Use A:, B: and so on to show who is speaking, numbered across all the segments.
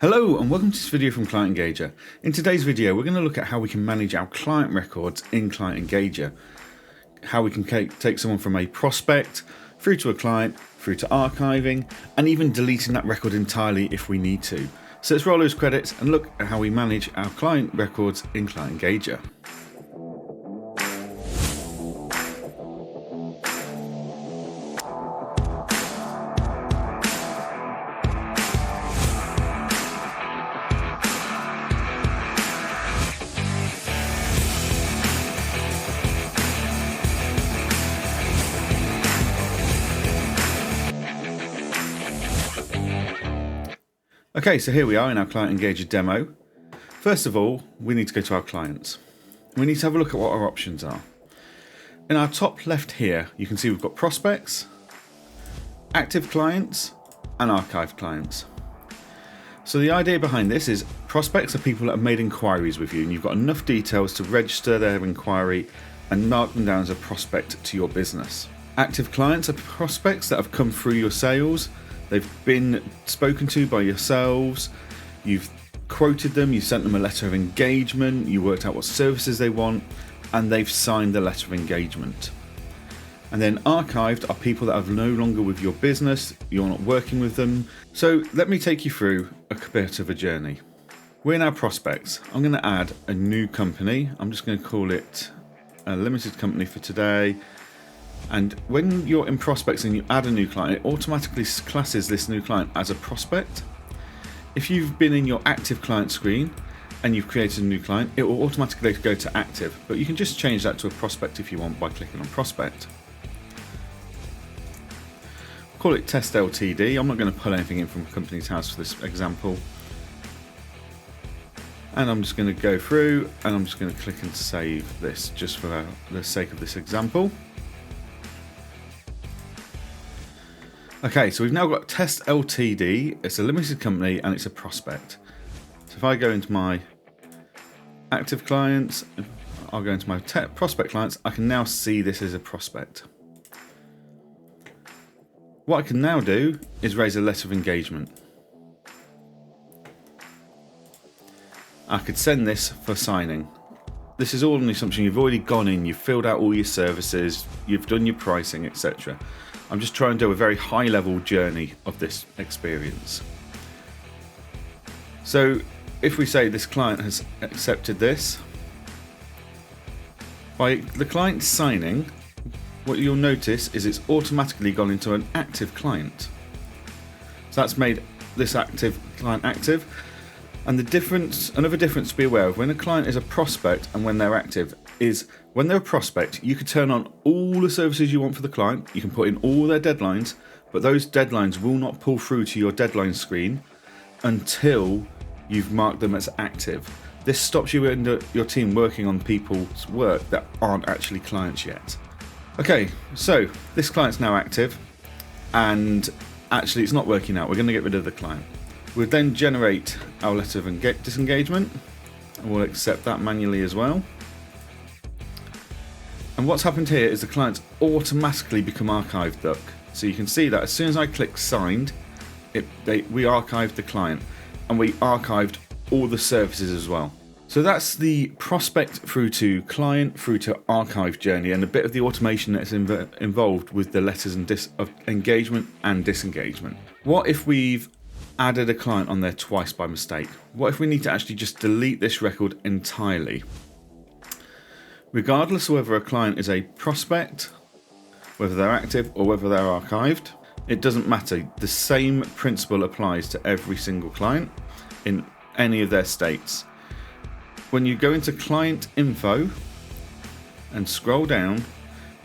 A: Hello and welcome to this video from Client Engager. In today's video we're going to look at how we can manage our client records in Client Engager. How we can take someone from a prospect through to a client, through to archiving and even deleting that record entirely if we need to. So let's roll those credits and look at how we manage our client records in Client Engager. Okay, so here we are in our Client Engager demo. First of all, we need to go to our clients. We need to have a look at what our options are. In our top left here, you can see we've got prospects, active clients, and archived clients. So the idea behind this is prospects are people that have made inquiries with you and you've got enough details to register their inquiry and mark them down as a prospect to your business. Active clients are prospects that have come through your sales. They've been spoken to by yourselves, you've quoted them, you sent them a letter of engagement, you worked out what services they want, and they've signed the letter of engagement. And then archived are people that are no longer with your business, you're not working with them. So let me take you through a bit of a journey. We're in our prospects. I'm going to add a new company. I'm just going to call it a limited company for today. And when you're in prospects and you add a new client, it automatically classes this new client as a prospect. If you've been in your active client screen and you've created a new client, it will automatically go to active, but you can just change that to a prospect if you want by clicking on prospect. Call it Test Ltd. I'm not going to pull anything in from Company's House for this example. And I'm just going to go through and I'm just going to click and save this just for the sake of this example. Okay, so we've now got Test Ltd, it's a limited company and it's a prospect. So if I go into my active clients, I'll go into my prospect clients, I can now see this as a prospect. What I can now do is raise a letter of engagement. I could send this for signing. This is all on the assumption you've already gone in, you've filled out all your services, you've done your pricing, etc. I'm just trying to do a very high level journey of this experience. So if we say this client has accepted this, by the client signing, what you'll notice is it's automatically gone into an active client. So that's made this active client active. And the difference, another difference to be aware of when a client is a prospect and when they're active is when they're a prospect, you can turn on all the services you want for the client, you can put in all their deadlines, but those deadlines will not pull through to your deadline screen until you've marked them as active. This stops you and your team working on people's work that aren't actually clients yet. Okay, so this client's now active and actually it's not working out. We're going to get rid of the client. We'll then generate our letter of disengagement and we'll accept that manually as well. And what's happened here is the clients automatically become archived up. So you can see that as soon as I click signed, we archived the client and we archived all the services as well. So that's the prospect through to client through to archive journey and a bit of the automation that's involved with the letters of engagement and disengagement. What if we've added a client on there twice by mistake? What if we need to actually just delete this record entirely? Regardless of whether a client is a prospect, whether they're active or whether they're archived, it doesn't matter. The same principle applies to every single client in any of their states. When you go into client info and scroll down,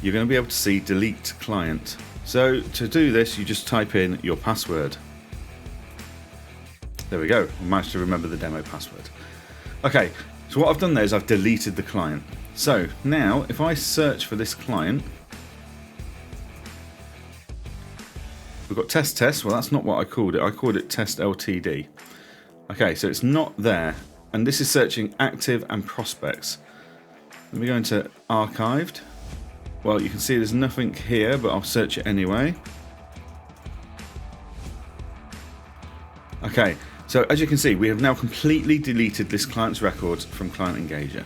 A: you're going to be able to see delete client. So to do this, you just type in your password. There we go, I managed to remember the demo password. Okay, so what I've done there is I've deleted the client. So now if I search for this client, we've got test, well that's not what I called it Test Ltd. Okay, so it's not there, and this is searching active and prospects. Let me go into archived. Well, you can see there's nothing here, but I'll search it anyway. Okay, So as you can see, we have now completely deleted this client's records from Client Engager.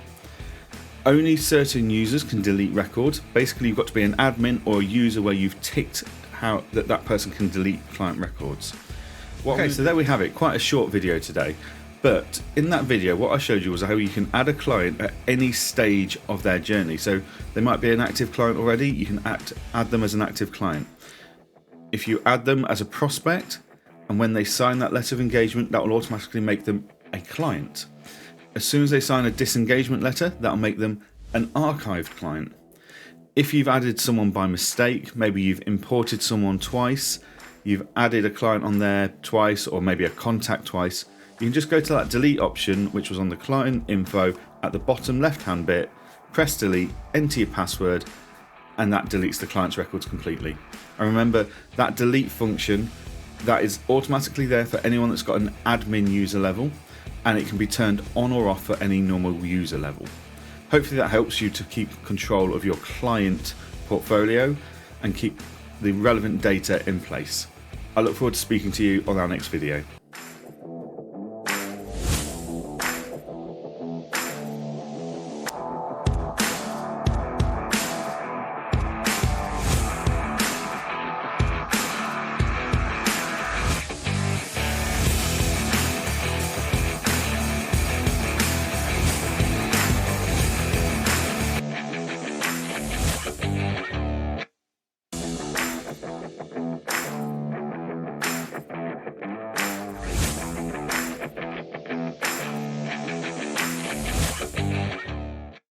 A: Only certain users can delete records. Basically, you've got to be an admin or a user where you've ticked how that person can delete client records. Okay, so there we have it. Quite a short video today. But in that video, what I showed you was how you can add a client at any stage of their journey. So they might be an active client already. You can add them as an active client. If you add them as a prospect, and when they sign that letter of engagement, that will automatically make them a client. As soon as they sign a disengagement letter, that'll make them an archived client. If you've added someone by mistake, maybe you've imported someone twice, you've added a client on there twice, or maybe a contact twice, you can just go to that delete option, which was on the client info at the bottom left-hand bit, press delete, enter your password, and that deletes the client's records completely. And remember, that delete function, that is automatically there for anyone that's got an admin user level, and it can be turned on or off for any normal user level. Hopefully that helps you to keep control of your client portfolio and keep the relevant data in place. I look forward to speaking to you on our next video.